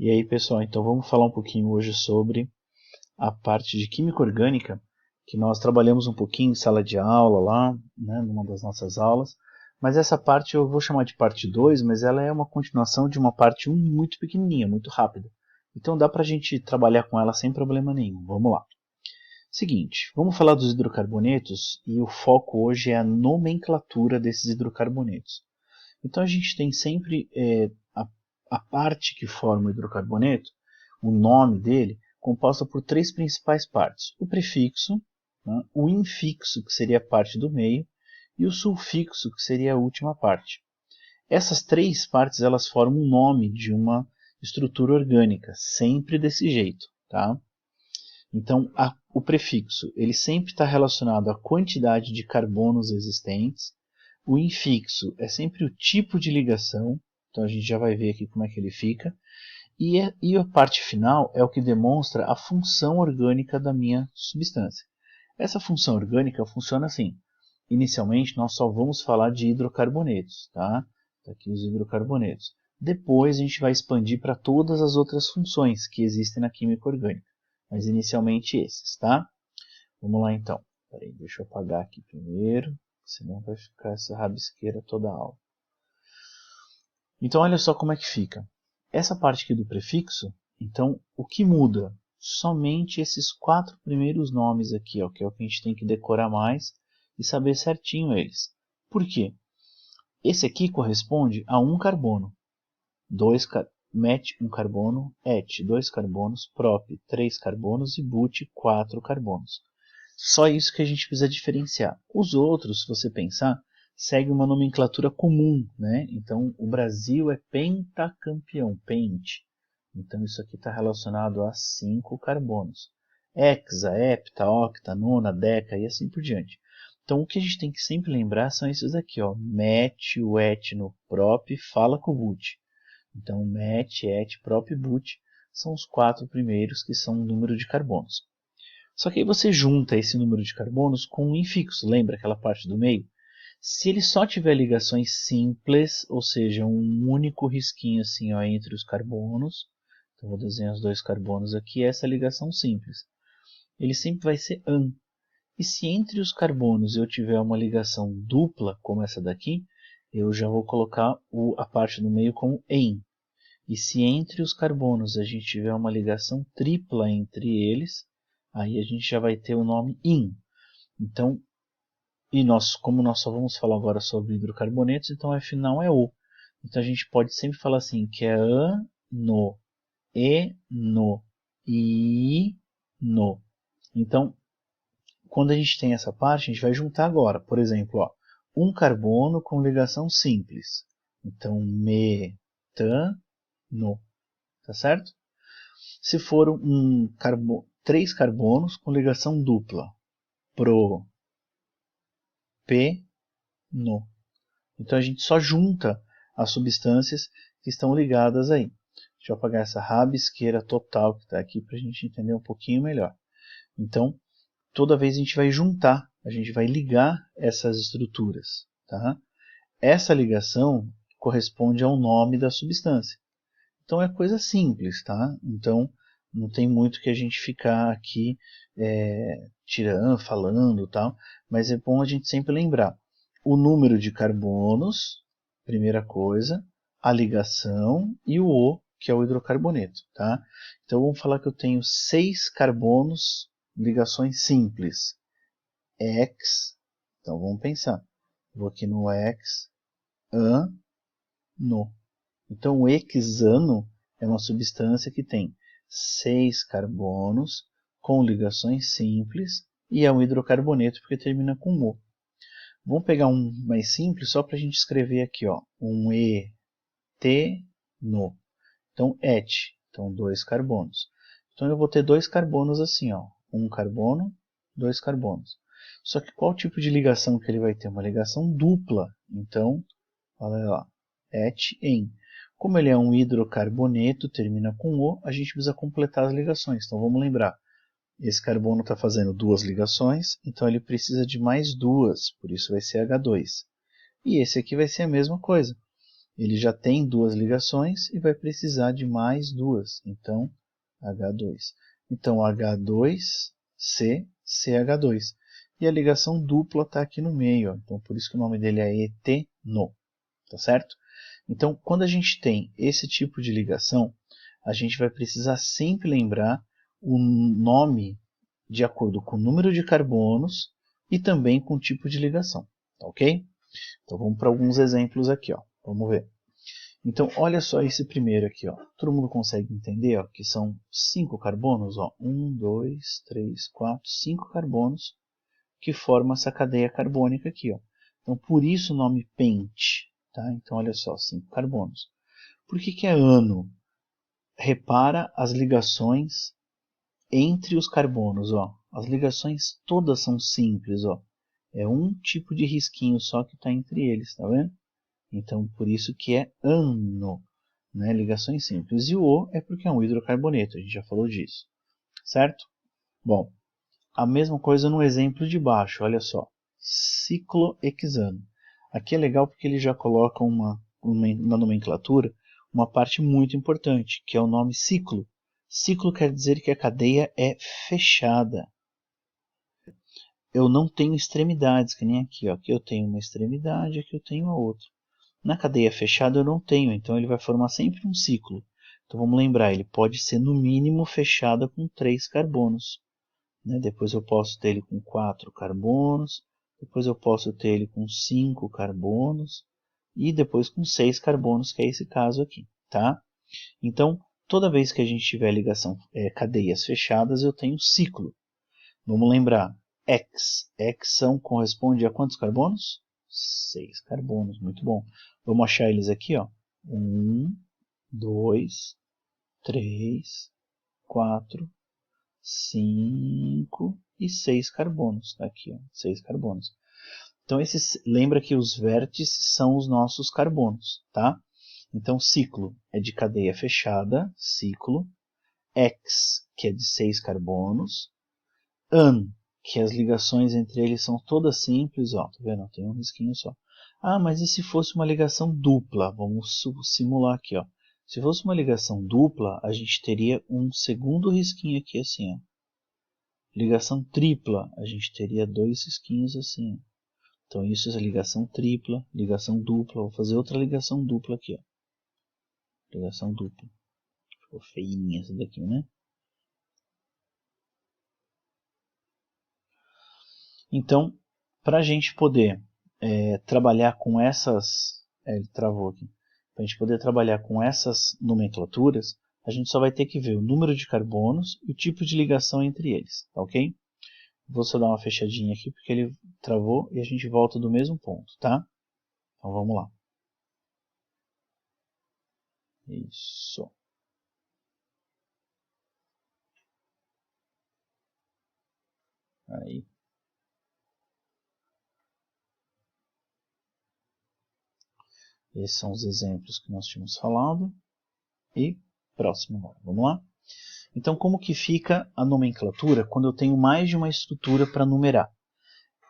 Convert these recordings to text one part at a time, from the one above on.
E aí, pessoal, então vamos falar um pouquinho hoje sobre a parte de química orgânica, que nós trabalhamos um pouquinho em sala de aula lá, né, numa das nossas aulas, mas essa parte eu vou chamar de parte 2, mas ela é uma continuação de uma parte 1 muito pequenininha, muito rápida. Então dá pra gente trabalhar com ela sem problema nenhum. Vamos lá. Seguinte, vamos falar dos hidrocarbonetos e o foco hoje é a nomenclatura desses hidrocarbonetos. Então a gente tem sempre a parte que forma o hidrocarboneto, o nome dele, composta por três principais partes. O prefixo, né, o infixo, que seria a parte do meio, e o sufixo, que seria a última parte. Essas três partes elas formam o nome de uma estrutura orgânica, sempre desse jeito. Tá? Então, o prefixo ele sempre está relacionado à quantidade de carbonos existentes. O infixo é sempre o tipo de ligação, então a gente já vai ver aqui como é que ele fica. E a parte final é o que demonstra a função orgânica da minha substância. Essa função orgânica funciona assim. Inicialmente nós só vamos falar de hidrocarbonetos, tá? Aqui os hidrocarbonetos. Depois a gente vai expandir para todas as outras funções que existem na química orgânica. Mas inicialmente esses, tá? Vamos lá então. Peraí, deixa eu apagar aqui primeiro, senão vai ficar essa rabisqueira toda a aula. Então olha só como é que fica. Essa parte aqui do prefixo, então o que muda? Somente esses quatro primeiros nomes aqui, ó, que é o que a gente tem que decorar mais e saber certinho eles. Por quê? Esse aqui corresponde a um carbono. Met, um carbono, et, 2 carbonos, prop, 3 carbonos e but, 4 carbonos. Só isso que a gente precisa diferenciar. Os outros, se você pensar, seguem uma nomenclatura comum, né? Então, o Brasil é pentacampeão, pente. Então, isso aqui está relacionado a 5 carbonos. Hexa, hepta, octa, nona, deca e assim por diante. Então, o que a gente tem que sempre lembrar são esses aqui, ó. Met, o etno, prop, fala com o but. Então, met, et, prop e but são os quatro primeiros que são o número de carbonos. Só que aí você junta esse número de carbonos com um infixo, lembra aquela parte do meio? Se ele só tiver ligações simples, ou seja, um único risquinho assim ó, entre os carbonos, então vou desenhar os dois carbonos aqui, essa ligação simples, ele sempre vai ser an. E se entre os carbonos eu tiver uma ligação dupla, como essa daqui, eu já vou colocar a parte do meio como en. E se entre os carbonos a gente tiver uma ligação tripla entre eles, aí a gente já vai ter o nome in. Então, como nós só vamos falar agora sobre hidrocarbonetos, então a final é o. Então a gente pode sempre falar assim, que é an, no, e, no, i, no. Então, quando a gente tem essa parte, a gente vai juntar agora. Por exemplo, ó, um carbono com ligação simples. Então, metano, tá certo? Se for três carbonos com ligação dupla, propeno. Então a gente só junta as substâncias que estão ligadas aí. Deixa eu apagar essa rabisqueira total que está aqui para a gente entender um pouquinho melhor. Então, toda vez a gente vai juntar, a gente vai ligar essas estruturas. Tá? Essa ligação corresponde ao nome da substância. Então é coisa simples, tá? Então não tem muito que a gente ficar aqui tirando, falando tal, mas é bom a gente sempre lembrar o número de carbonos, primeira coisa, a ligação e o O, que é o hidrocarboneto, tá? Então vamos falar que eu tenho 6 carbonos, ligações simples, X, então vamos pensar, vou aqui no X, an, no. Então, o hexano é uma substância que tem 6 carbonos com ligações simples e é um hidrocarboneto porque termina com O. Vamos pegar um mais simples só para a gente escrever aqui, ó, um eteno. Então, et, então 2 carbonos. Então, eu vou ter 2 carbonos assim, ó, um carbono, 2 carbonos. Só que qual tipo de ligação que ele vai ter? Uma ligação dupla. Então, olha lá, et-en. Como ele é um hidrocarboneto, termina com O, a gente precisa completar as ligações. Então vamos lembrar, esse carbono está fazendo 2 ligações, então ele precisa de mais 2, por isso vai ser H2. E esse aqui vai ser a mesma coisa. ele já tem duas ligações e vai precisar de mais duas. Então, H2. Então, H2C, CH2. E a ligação dupla está aqui no meio. Ó. Então, por isso que o nome dele é eteno. Tá certo? Então, quando a gente tem esse tipo de ligação, a gente vai precisar sempre lembrar o nome de acordo com o número de carbonos e também com o tipo de ligação. Tá ok? Então, vamos para alguns exemplos aqui. Ó. Vamos ver. Então, olha só esse primeiro aqui. Ó. Todo mundo consegue entender ó, que são 5 carbonos? Ó. 1, 2, 3, 4, 5 carbonos que formam essa cadeia carbônica aqui. Ó. Então, por isso o nome pente. Tá? Então, olha só, 5 carbonos. Por que é ano? Repara as ligações entre os carbonos. Ó. As ligações todas são simples. Ó. É um tipo de risquinho só que está entre eles. Tá vendo? Então, por isso que é ano. Né? Ligações simples. E o O é porque é um hidrocarboneto. A gente já falou disso. Certo? Bom, a mesma coisa no exemplo de baixo. Olha só. Ciclohexano. Aqui é legal porque ele já coloca na nomenclatura uma parte muito importante, que é o nome ciclo. Ciclo quer dizer que a cadeia é fechada. Eu não tenho extremidades, que nem aqui. Ó. Aqui eu tenho uma extremidade, aqui eu tenho a outra. Na cadeia fechada eu não tenho, então ele vai formar sempre um ciclo. Então vamos lembrar, ele pode ser no mínimo fechada com 3 carbonos. Né? Depois eu posso ter ele com 4 carbonos. Depois eu posso ter ele com 5 carbonos e depois com 6 carbonos, que é esse caso aqui, tá? Então, toda vez que a gente tiver cadeias fechadas, eu tenho ciclo. Vamos lembrar, X corresponde a quantos carbonos? 6 carbonos, muito bom. Vamos achar eles aqui, ó. 1, 2, 3, 4, 5 e 6 carbonos. Tá aqui, ó, 6 carbonos. Então, lembra que os vértices são os nossos carbonos, tá? Então, ciclo é de cadeia fechada, ciclo. X, que é de 6 carbonos. An, que as ligações entre eles são todas simples, ó, tá vendo? Tem um risquinho só. Ah, mas e se fosse uma ligação dupla? Vamos simular aqui, ó. Se fosse uma ligação dupla, a gente teria um segundo risquinho aqui assim, ó. Ligação tripla, a gente teria 2 risquinhos assim, ó. Então isso é ligação tripla, ligação dupla. Vou fazer outra ligação dupla aqui, ó. Ligação dupla. Ficou feinha essa daqui, né? Então, para a gente poder trabalhar com essas... ele travou aqui. Para a gente poder trabalhar com essas nomenclaturas, a gente só vai ter que ver o número de carbonos e o tipo de ligação entre eles, tá ok? Vou só dar uma fechadinha aqui porque ele travou e a gente volta do mesmo ponto, tá? Então vamos lá. Isso. Aí. Esses são os exemplos que nós tínhamos falado. E próximo agora. Vamos lá? Então, como que fica a nomenclatura quando eu tenho mais de uma estrutura para numerar,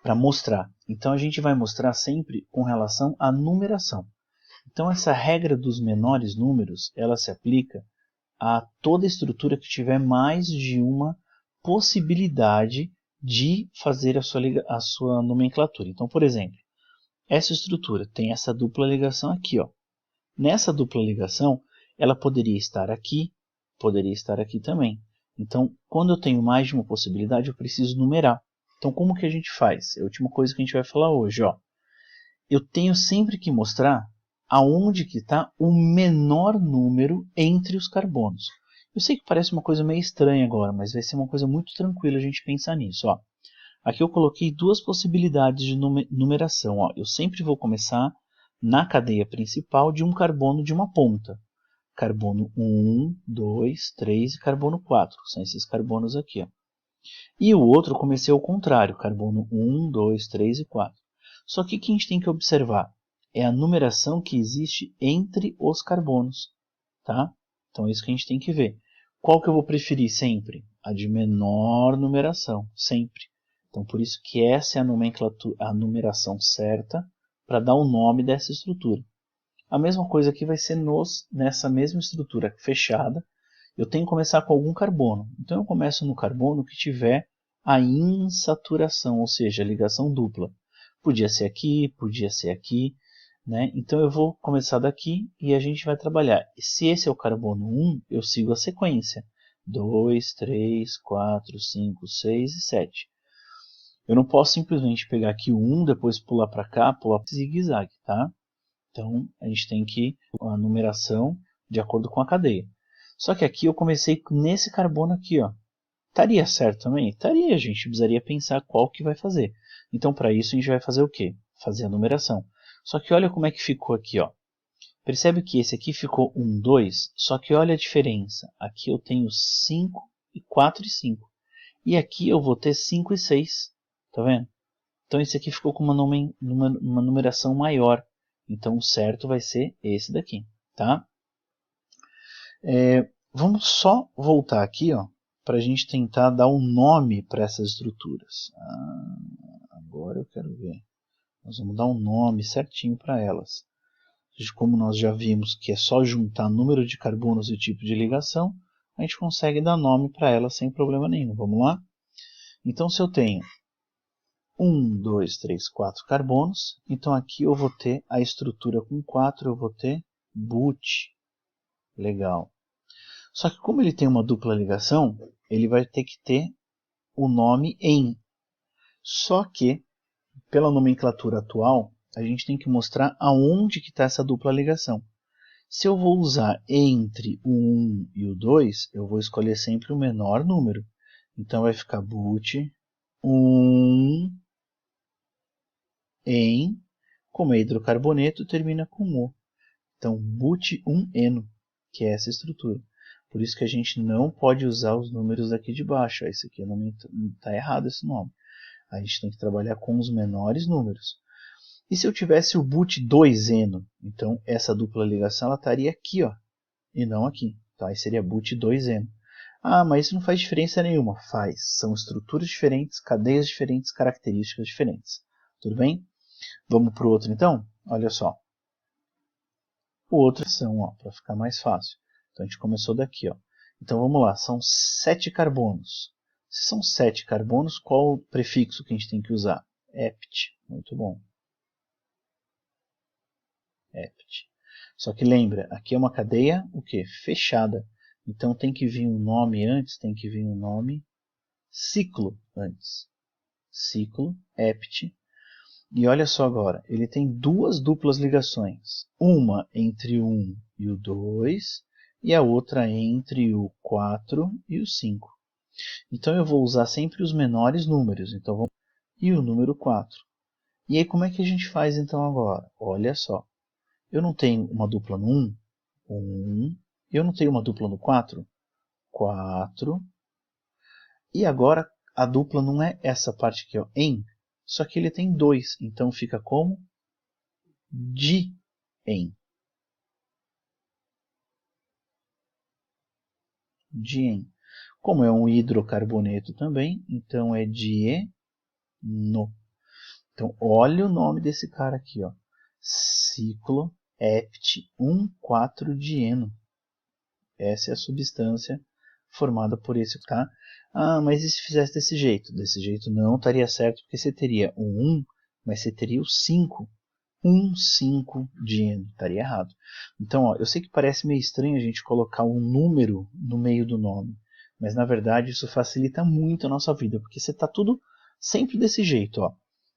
para mostrar? Então, a gente vai mostrar sempre com relação à numeração. Então, essa regra dos menores números, ela se aplica a toda estrutura que tiver mais de uma possibilidade de fazer a sua nomenclatura. Então, por exemplo, essa estrutura tem essa dupla ligação aqui. Ó. Nessa dupla ligação, ela poderia estar aqui também. Então, quando eu tenho mais de uma possibilidade, eu preciso numerar. Então, como que a gente faz? É a última coisa que a gente vai falar hoje. Ó. Eu tenho sempre que mostrar aonde que está o menor número entre os carbonos. Eu sei que parece uma coisa meio estranha agora, mas vai ser uma coisa muito tranquila a gente pensar nisso. Ó. Aqui eu coloquei duas possibilidades de numeração. Ó. Eu sempre vou começar na cadeia principal de um carbono de uma ponta. Carbono 1, 2, 3 e carbono 4. São esses carbonos aqui. Ó. E o outro eu comecei ao contrário. Carbono 1, 2, 3 e 4. Só que o que a gente tem que observar é a numeração que existe entre os carbonos. Tá? Então é isso que a gente tem que ver. Qual que eu vou preferir sempre? A de menor numeração, sempre. Então por isso que essa é a numeração certa para dar o nome dessa estrutura. A mesma coisa aqui vai ser nessa mesma estrutura fechada. Eu tenho que começar com algum carbono. Então eu começo no carbono que tiver a insaturação, ou seja, a ligação dupla. Podia ser aqui, podia ser aqui, né? Então eu vou começar daqui e a gente vai trabalhar. Se esse é o carbono 1, eu sigo a sequência. 2, 3, 4, 5, 6 e 7. Eu não posso simplesmente pegar aqui o 1, depois pular para cá, pular para zigue-zague, tá? Então a gente tem que a numeração de acordo com a cadeia. Só que aqui eu comecei nesse carbono aqui, ó. Estaria certo também? Estaria, a gente precisaria pensar qual que vai fazer. Então para isso a gente vai fazer o quê? Fazer a numeração. Só que olha como é que ficou aqui, ó. Percebe que esse aqui ficou 1, 2, só que olha a diferença. Aqui eu tenho 5 e 4 e 5. E aqui eu vou ter 5 e 6. Tá vendo? Então esse aqui ficou com uma numeração maior. Então o certo vai ser esse daqui. Tá? Vamos só voltar aqui, ó, para a gente tentar dar um nome para essas estruturas. Agora eu quero ver. Nós vamos dar um nome certinho para elas. Como nós já vimos que é só juntar número de carbonos e o tipo de ligação, a gente consegue dar nome para elas sem problema nenhum. Vamos lá? Então se eu tenho 1, 2, 3, 4 carbonos, então aqui eu vou ter a estrutura com 4, eu vou ter but. Legal. Só que como ele tem uma dupla ligação, ele vai ter que ter o nome em. Só que, pela nomenclatura atual, a gente tem que mostrar aonde que está essa dupla ligação. Se eu vou usar entre o 1 e o 2, eu vou escolher sempre o menor número. Então vai ficar but 1 em, como é hidrocarboneto, termina com O. Então but1eno, que é essa estrutura. Por isso que a gente não pode usar os números aqui de baixo. Esse aqui não está errado esse nome. A gente tem que trabalhar com os menores números. E se eu tivesse o but2eno, então essa dupla ligação ela estaria aqui, ó, e não aqui. Tá? Aí seria but2eno. Ah, mas isso não faz diferença nenhuma. Faz. São estruturas diferentes, cadeias diferentes, características diferentes. Tudo bem? Vamos para o outro então? Olha só. O outro são, para ficar mais fácil. Então a gente começou daqui, ó. Então vamos lá, são 7 carbonos. Se são 7 carbonos, qual o prefixo que a gente tem que usar? Ept. Muito bom. Ept. Só que lembra, aqui é uma cadeia o quê? Fechada. Então tem que vir um nome antes, tem que vir um nome ciclo antes. Ciclo, ept. E olha só agora, ele tem duas duplas ligações. Uma entre o 1 e o 2 e a outra entre o 4 e o 5. Então eu vou usar sempre os menores números. Então vamos... E o número 4. E aí como é que a gente faz então agora? Olha só. Eu não tenho uma dupla no 1. 1. Eu não tenho uma dupla no 4. 4. E agora a dupla não é essa parte aqui, ó, em. Só que ele tem 2. Então fica como? Dien. Dien. Como é um hidrocarboneto também, então é dieno. Então, olha o nome desse cara aqui, ó. Ciclo ept 1,4-dieno. Essa é a substância formada por esse, tá? Ah, mas e se fizesse desse jeito? Desse jeito não estaria certo, porque você teria o 1, mas você teria o 5. 1,5-dieno. Estaria errado. Então, ó, eu sei que parece meio estranho a gente colocar um número no meio do nome, mas na verdade isso facilita muito a nossa vida, porque você está tudo sempre desse jeito, ó.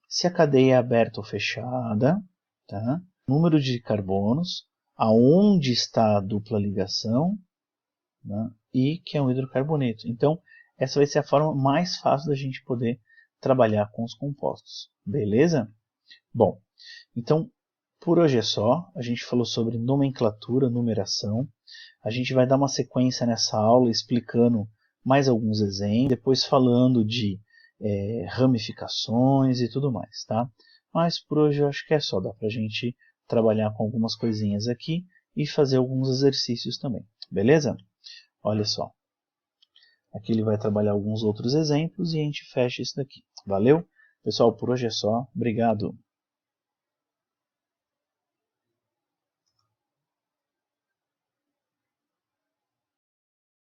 Se a cadeia é aberta ou fechada, tá? Número de carbonos, aonde está a dupla ligação, né? E que é um hidrocarboneto. Então, essa vai ser a forma mais fácil da gente poder trabalhar com os compostos. Beleza? Bom, então, por hoje é só. A gente falou sobre nomenclatura, numeração. A gente vai dar uma sequência nessa aula explicando mais alguns exemplos, depois falando de ramificações e tudo mais, tá? Mas por hoje eu acho que é só, dá pra gente trabalhar com algumas coisinhas aqui e fazer alguns exercícios também, beleza? Olha só, aqui ele vai trabalhar alguns outros exemplos e a gente fecha isso daqui. Valeu? Pessoal, por hoje é só, obrigado!